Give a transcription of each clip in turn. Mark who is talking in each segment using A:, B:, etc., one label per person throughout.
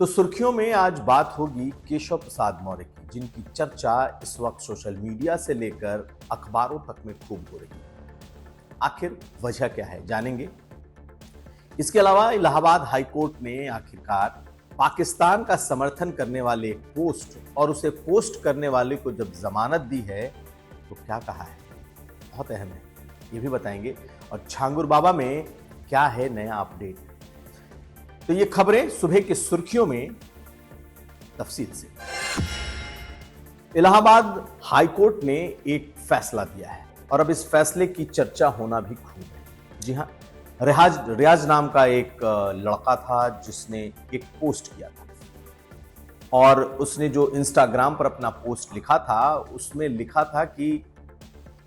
A: तो सुर्खियों में आज बात होगी केशव प्रसाद मौर्य की, जिनकी चर्चा इस वक्त सोशल मीडिया से लेकर अखबारों तक में खूब हो रही है। आखिर वजह क्या है, जानेंगे। इसके अलावा इलाहाबाद हाईकोर्ट ने आखिरकार पाकिस्तान का समर्थन करने वाले एक पोस्ट और उसे पोस्ट करने वाले को जब जमानत दी है तो क्या कहा है, बहुत अहम है, ये भी बताएंगे। और छांगुर बाबा में क्या है नया अपडेट, तो ये खबरें सुबह की सुर्खियों में तफसील से। इलाहाबाद हाईकोर्ट ने एक फैसला दिया है और अब इस फैसले की चर्चा होना भी खूब है। जी हां, रियाज नाम का एक लड़का था जिसने एक पोस्ट किया था और उसने जो इंस्टाग्राम पर अपना पोस्ट लिखा था उसमें लिखा था कि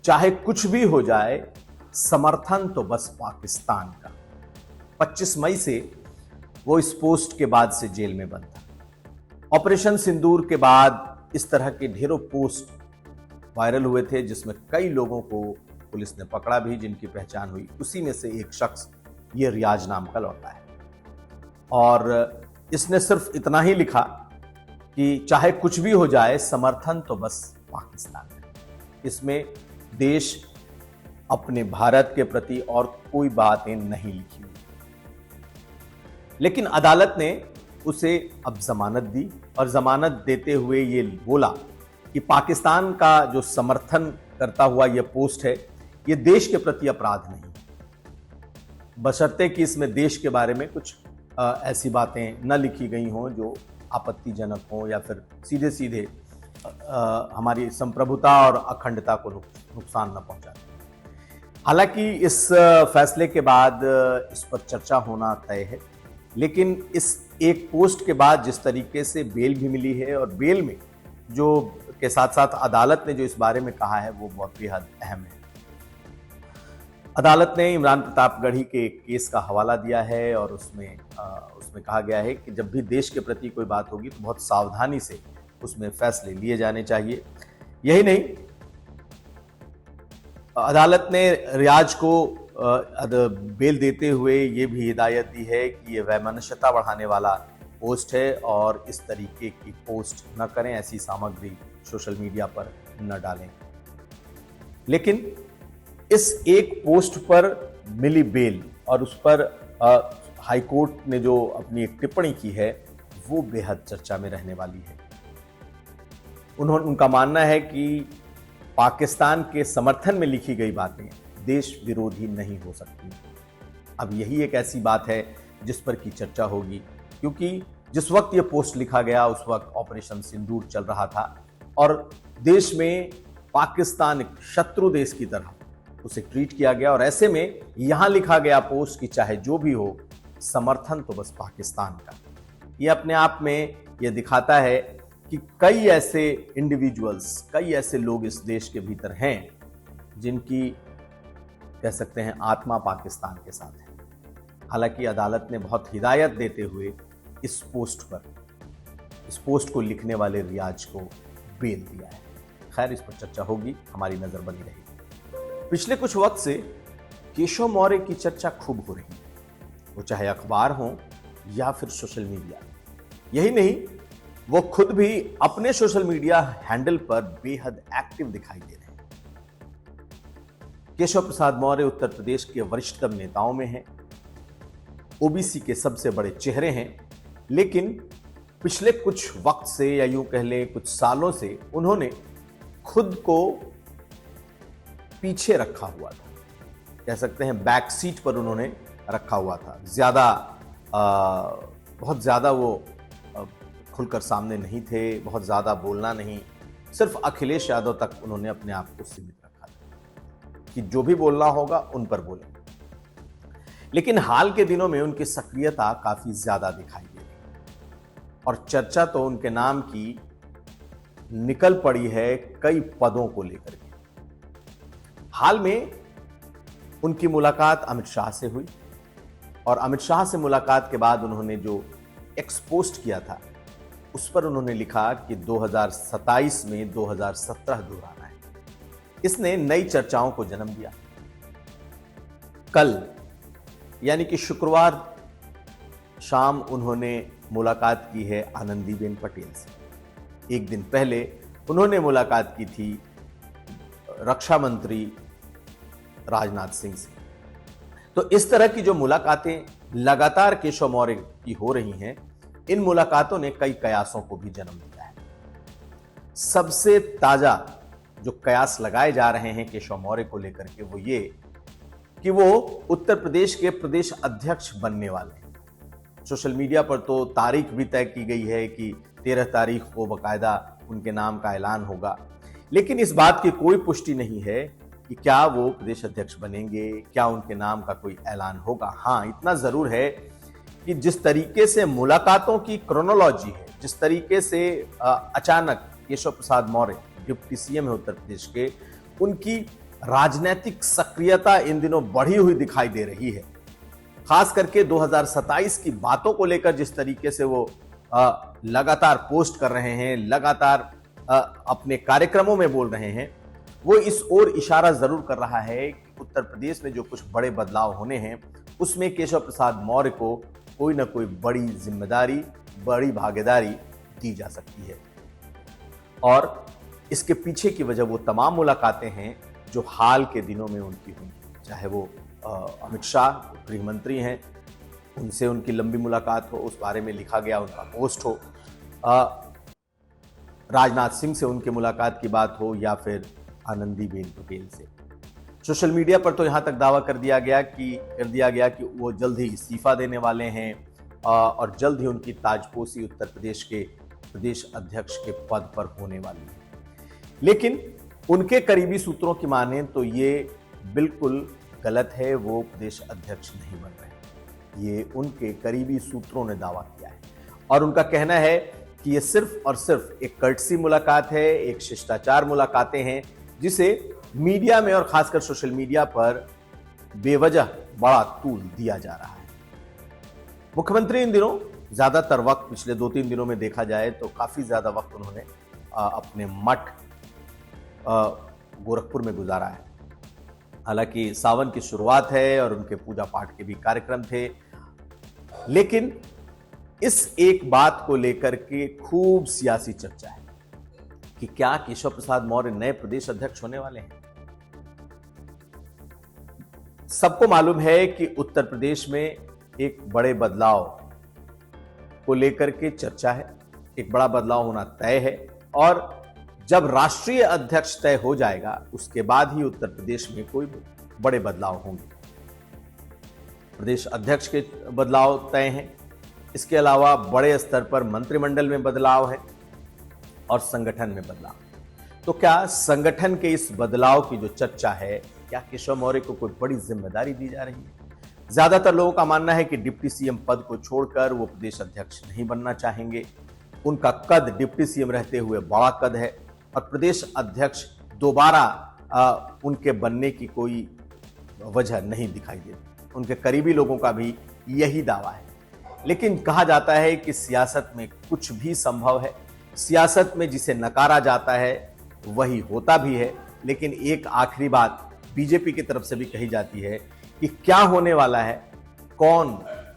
A: चाहे कुछ भी हो जाए, समर्थन तो बस पाकिस्तान का। 25 मई से वो इस पोस्ट के बाद से जेल में बंद था। ऑपरेशन सिंदूर के बाद इस तरह के ढेरों पोस्ट वायरल हुए थे जिसमें कई लोगों को पुलिस ने पकड़ा भी, जिनकी पहचान हुई। उसी में से एक शख्स ये रियाज नाम का लड़का है और इसने सिर्फ इतना ही लिखा कि चाहे कुछ भी हो जाए, समर्थन तो बस पाकिस्तान है। इसमें देश अपने भारत के प्रति और कोई बातें नहीं लिखी हुई, लेकिन अदालत ने उसे अब जमानत दी और जमानत देते हुए ये बोला कि पाकिस्तान का जो समर्थन करता हुआ ये पोस्ट है, ये देश के प्रति अपराध नहीं, बशर्ते कि इसमें देश के बारे में कुछ ऐसी बातें न लिखी गई हों जो आपत्तिजनक हों या फिर सीधे सीधे हमारी संप्रभुता और अखंडता को नुकसान न पहुंचाए। हालांकि इस फैसले के बाद इस पर चर्चा होना तय है, लेकिन इस एक पोस्ट के बाद जिस तरीके से बेल भी मिली है और बेल में जो के साथ साथ अदालत ने जो इस बारे में कहा है वो बहुत बेहद अहम है। अदालत ने इमरान प्रतापगढ़ी के एक केस का हवाला दिया है और उसमें कहा गया है कि जब भी देश के प्रति कोई बात होगी तो बहुत सावधानी से उसमें फैसले लिए जाने चाहिए। यही नहीं, अदालत ने रियाज को बेल देते हुए ये भी हिदायत दी है कि ये वैमनस्यता बढ़ाने वाला पोस्ट है और इस तरीके की पोस्ट न करें, ऐसी सामग्री सोशल मीडिया पर न डालें। लेकिन इस एक पोस्ट पर मिली बेल और उस पर हाईकोर्ट ने जो अपनी एक टिप्पणी की है वो बेहद चर्चा में रहने वाली है। उनका मानना है कि पाकिस्तान के समर्थन में लिखी गई बातें देश विरोधी नहीं हो सकती। अब यही एक ऐसी बात है जिस पर की चर्चा होगी, क्योंकि जिस वक्त ये पोस्ट लिखा गया उस वक्त ऑपरेशन सिंदूर चल रहा था और देश में पाकिस्तान एक शत्रु देश की तरह उसे ट्रीट किया गया और ऐसे में यहां लिखा गया पोस्ट कि चाहे जो भी हो, समर्थन तो बस पाकिस्तान का। ये अपने आप में ये दिखाता है कि कई ऐसे इंडिविजुअल्स, कई ऐसे लोग इस देश के भीतर हैं जिनकी कह सकते हैं आत्मा पाकिस्तान के साथ है। हालांकि अदालत ने बहुत हिदायत देते हुए इस पोस्ट को लिखने वाले रियाज को बेल दिया है। खैर, इस पर चर्चा होगी, हमारी नजर बनी रहेगी। पिछले कुछ वक्त से केशव मौर्य की चर्चा खूब हो रही है, वो चाहे अखबार हो या फिर सोशल मीडिया। यही नहीं, वो खुद भी अपने सोशल मीडिया हैंडल पर बेहद एक्टिव दिखाई दे रहे हैं। केशव प्रसाद मौर्य उत्तर प्रदेश के वरिष्ठतम नेताओं में हैं, ओबीसी के सबसे बड़े चेहरे हैं, लेकिन पिछले कुछ वक्त से या यूं कह लें कुछ सालों से उन्होंने खुद को पीछे रखा हुआ था, कह सकते हैं बैक सीट पर उन्होंने रखा हुआ था। बहुत ज्यादा वो खुलकर सामने नहीं थे, बहुत ज्यादा बोलना नहीं, सिर्फ अखिलेश यादव तक उन्होंने अपने आप को सीमित रखा था कि जो भी बोलना होगा उन पर बोले। लेकिन हाल के दिनों में उनकी सक्रियता काफी ज्यादा दिखाई दे रही और चर्चा तो उनके नाम की निकल पड़ी है कई पदों को लेकर के। हाल में उनकी मुलाकात अमित शाह से हुई और अमित शाह से मुलाकात के बाद उन्होंने जो एक्सपोस्ट किया था उस पर उन्होंने लिखा कि 2027 में 2017 दोहराना है। इसने नई चर्चाओं को जन्म दिया। कल यानी कि शुक्रवार शाम उन्होंने मुलाकात की है आनंदीबेन पटेल से। एक दिन पहले उन्होंने मुलाकात की थी रक्षा मंत्री राजनाथ सिंह से। तो इस तरह की जो मुलाकातें लगातार केशव मौर्य की हो रही हैं, इन मुलाकातों ने कई कयासों को भी जन्म दिया है। सबसे ताजा जो कयास लगाए जा रहे हैं केशव मौर्य को लेकर के वो ये कि वो उत्तर प्रदेश के प्रदेश अध्यक्ष बनने वाले हैं। सोशल मीडिया पर तो तारीख भी तय की गई है कि 13 तारीख को बकायदा उनके नाम का ऐलान होगा, लेकिन इस बात की कोई पुष्टि नहीं है कि क्या वो प्रदेश अध्यक्ष बनेंगे, क्या उनके नाम का कोई ऐलान होगा। हाँ, इतना जरूर है कि जिस तरीके से मुलाकातों की क्रोनोलॉजी है, जिस तरीके से अचानक केशव प्रसाद मौर्य डिप्टी सीएम है उत्तर प्रदेश के, उनकी राजनीतिक सक्रियता इन दिनों बढ़ी हुई दिखाई दे रही है। खास करके 2027 की बातों को लेकर जिस तरीके से वो लगातार पोस्ट कर रहे हैं, लगातार अपने कार्यक्रमों में बोल रहे हैं, वो इस ओर इशारा जरूर कर रहा है कि उत्तर प्रदेश में जो कुछ बड़े बदलाव होने हैं उसमें केशव प्रसाद मौर्य को कोई ना कोई बड़ी जिम्मेदारी, बड़ी भागीदारी दी जा सकती है। और इसके पीछे की वजह वो तमाम मुलाकातें हैं जो हाल के दिनों में उनकी हुई, चाहे वो अमित शाह गृह मंत्री हैं, उनसे उनकी लंबी मुलाकात हो, उस बारे में लिखा गया उनका पोस्ट हो, राजनाथ सिंह से उनकी मुलाकात की बात हो, या फिर आनंदीबेन पटेल से। सोशल मीडिया पर तो यहां तक दावा कर दिया गया कि वो जल्द ही इस्तीफा देने वाले हैं और जल्द ही उनकी ताजपोशी उत्तर प्रदेश के प्रदेश अध्यक्ष के पद पर होने वाली है। लेकिन उनके करीबी सूत्रों की माने तो ये बिल्कुल गलत है, वो प्रदेश अध्यक्ष नहीं बन रहे। ये उनके करीबी सूत्रों ने दावा किया है और उनका कहना है कि ये सिर्फ और सिर्फ एक कर्टसी मुलाकात है, एक शिष्टाचार मुलाकातें हैं, जिसे मीडिया में और खासकर सोशल मीडिया पर बेवजह बड़ा तूल दिया जा रहा है। मुख्यमंत्री इन दिनों ज्यादातर वक्त, पिछले 2-3 दिनों में देखा जाए तो काफी ज्यादा वक्त उन्होंने अपने मठ गोरखपुर में गुजारा है। हालांकि सावन की शुरुआत है और उनके पूजा पाठ के भी कार्यक्रम थे, लेकिन इस एक बात को लेकर के खूब सियासी चर्चा है कि क्या केशव प्रसाद मौर्य नए प्रदेश अध्यक्ष होने वाले हैं। सबको मालूम है कि उत्तर प्रदेश में एक बड़े बदलाव को लेकर के चर्चा है, एक बड़ा बदलाव होना तय है और जब राष्ट्रीय अध्यक्ष तय हो जाएगा उसके बाद ही उत्तर प्रदेश में कोई बड़े बदलाव होंगे। प्रदेश अध्यक्ष के बदलाव तय हैं, इसके अलावा बड़े स्तर पर मंत्रिमंडल में बदलाव है और संगठन में बदलाव। तो क्या संगठन के इस बदलाव की जो चर्चा है, क्या केशव मौर्य को कोई बड़ी जिम्मेदारी दी जा रही है? ज्यादातर लोगों का मानना है कि डिप्टी सीएम पद को छोड़कर वो प्रदेश अध्यक्ष नहीं बनना चाहेंगे। उनका कद डिप्टी सीएम रहते हुए बड़ा कद है और प्रदेश अध्यक्ष दोबारा उनके बनने की कोई वजह नहीं दिखाई देती। उनके करीबी लोगों का भी यही दावा है। लेकिन कहा जाता है कि सियासत में कुछ भी संभव है, सियासत में जिसे नकारा जाता है वही होता भी है। लेकिन एक आखिरी बात बीजेपी की तरफ से भी कही जाती है कि क्या होने वाला है, कौन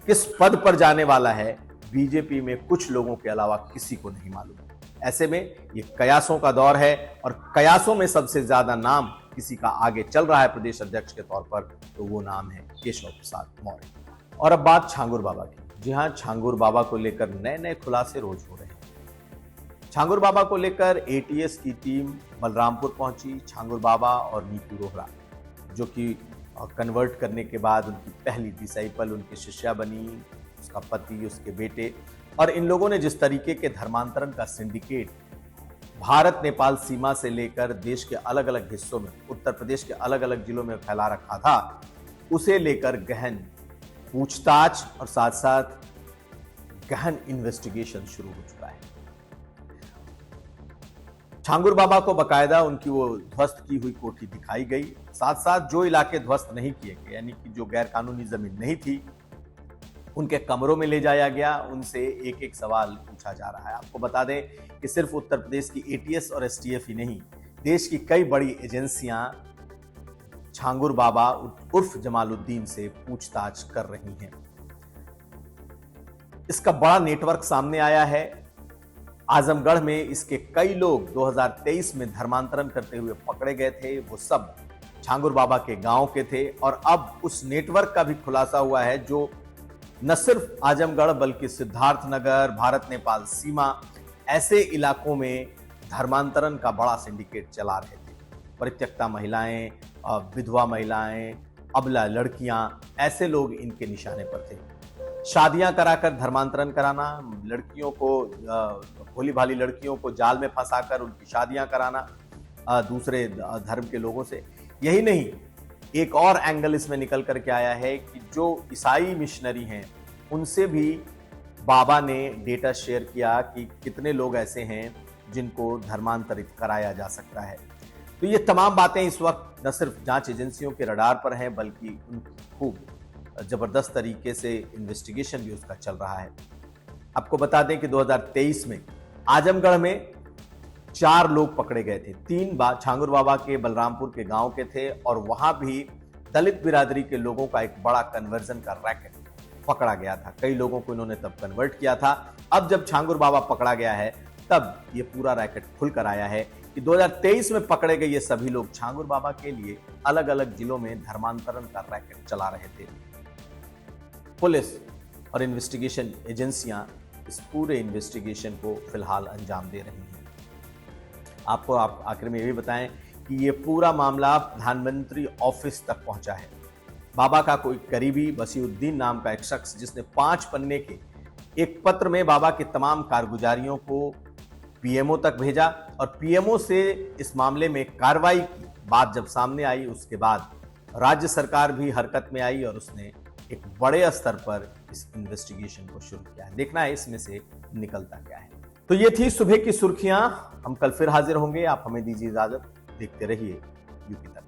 A: किस पद पर जाने वाला है, बीजेपी में कुछ लोगों के अलावा किसी को नहीं मालूम। ऐसे में ये कयासों का दौर है और कयासों में सबसे ज्यादा नाम किसी का आगे चल रहा है प्रदेश अध्यक्ष के तौर पर, तो वो नाम है केशव प्रसाद मौर्य। और अब बात छांगुर बाबा की। जी हां, छांगुर बाबा को लेकर नए नए खुलासे रोज हो रहे हैं। छांगुर बाबा को लेकर एटीएस की टीम बलरामपुर पहुंची। छांगुर बाबा और नीतू रोहरा, जो कि कन्वर्ट करने के बाद उनकी पहली डिसाइपल, उनकी शिष्या बनी, उसका पति, उसके बेटे, और इन लोगों ने जिस तरीके के धर्मांतरण का सिंडिकेट भारत नेपाल सीमा से लेकर देश के अलग अलग हिस्सों में, उत्तर प्रदेश के अलग अलग जिलों में फैला रखा था, उसे लेकर गहन पूछताछ और साथ साथ गहन इन्वेस्टिगेशन शुरू हो चुका है। छांगुर बाबा को बकायदा उनकी वो ध्वस्त की हुई कोठी दिखाई गई, साथ साथ जो इलाके ध्वस्त नहीं किए गए, यानी कि जो गैर कानूनी जमीन नहीं थी, उनके कमरों में ले जाया गया, उनसे एक एक सवाल पूछा जा रहा है। आपको बता दें कि सिर्फ उत्तर प्रदेश की एटीएस और एसटीएफ ही नहीं, देश की कई बड़ी एजेंसियां छांगुर बाबा उर्फ जमालुद्दीन से पूछताछ कर रही हैं। इसका बड़ा नेटवर्क सामने आया है। आजमगढ़ में इसके कई लोग 2023 में धर्मांतरण करते हुए पकड़े गए थे। वो सब छांगुर बाबा के गांव के थे और अब उस नेटवर्क का भी खुलासा हुआ है, जो न सिर्फ आजमगढ़ बल्कि सिद्धार्थनगर, भारत नेपाल सीमा, ऐसे इलाकों में धर्मांतरण का बड़ा सिंडिकेट चला रहे थे। परित्यक्ता महिलाएं, विधवा महिलाएं, अबला लड़कियां, ऐसे लोग इनके निशाने पर थे। शादियां कराकर धर्मांतरण कराना, लड़कियों को, भोली भाली लड़कियों को जाल में फंसाकर उनकी शादियां कराना दूसरे धर्म के लोगों से। यही नहीं, एक और एंगल इसमें निकल करके आया है कि जो ईसाई मिशनरी हैं उनसे भी बाबा ने डेटा शेयर किया कि कितने लोग ऐसे हैं जिनको धर्मांतरित कराया जा सकता है। तो ये तमाम बातें इस वक्त न सिर्फ जांच एजेंसियों के रडार पर हैं, बल्कि खूब जबरदस्त तरीके से इन्वेस्टिगेशन भी उसका चल रहा है। आपको बता दें कि 2023 में आजमगढ़ में 4 लोग पकड़े गए थे। 3 छांगुर बाबा के बलरामपुर के गांव के थे और वहां भी दलित बिरादरी के लोगों का एक बड़ा कन्वर्जन का रैकेट पकड़ा गया था। कई लोगों को इन्होंने तब कन्वर्ट किया था। अब जब छांगुर बाबा पकड़ा गया है तब ये पूरा रैकेट खुलकर आया है कि 2023 में पकड़े गए ये सभी लोग छांगुर बाबा के लिए अलग अलग जिलों में धर्मांतरण का रैकेट चला रहे थे। पुलिस और इन्वेस्टिगेशन एजेंसियां इस पूरे इन्वेस्टिगेशन को फिलहाल अंजाम दे रही हैं। आपको आखिर में ये भी बताएं कि ये पूरा मामला प्रधानमंत्री ऑफिस तक पहुंचा है। बाबा का कोई करीबी वसीउद्दीन नाम का एक शख्स, जिसने 5 पन्ने के एक पत्र में बाबा के तमाम कारगुजारियों को पीएमओ तक भेजा और पीएमओ से इस मामले में कार्रवाई की बात जब सामने आई, उसके बाद राज्य सरकार भी हरकत में आई और उसने एक बड़े स्तर पर इस इन्वेस्टिगेशन को शुरू किया। देखना है इसमें से निकलता क्या है। तो ये थी सुबह की सुर्खियां। हम कल फिर हाजिर होंगे। आप हमें दीजिए इजाजत। देखते रहिए यूपी तक।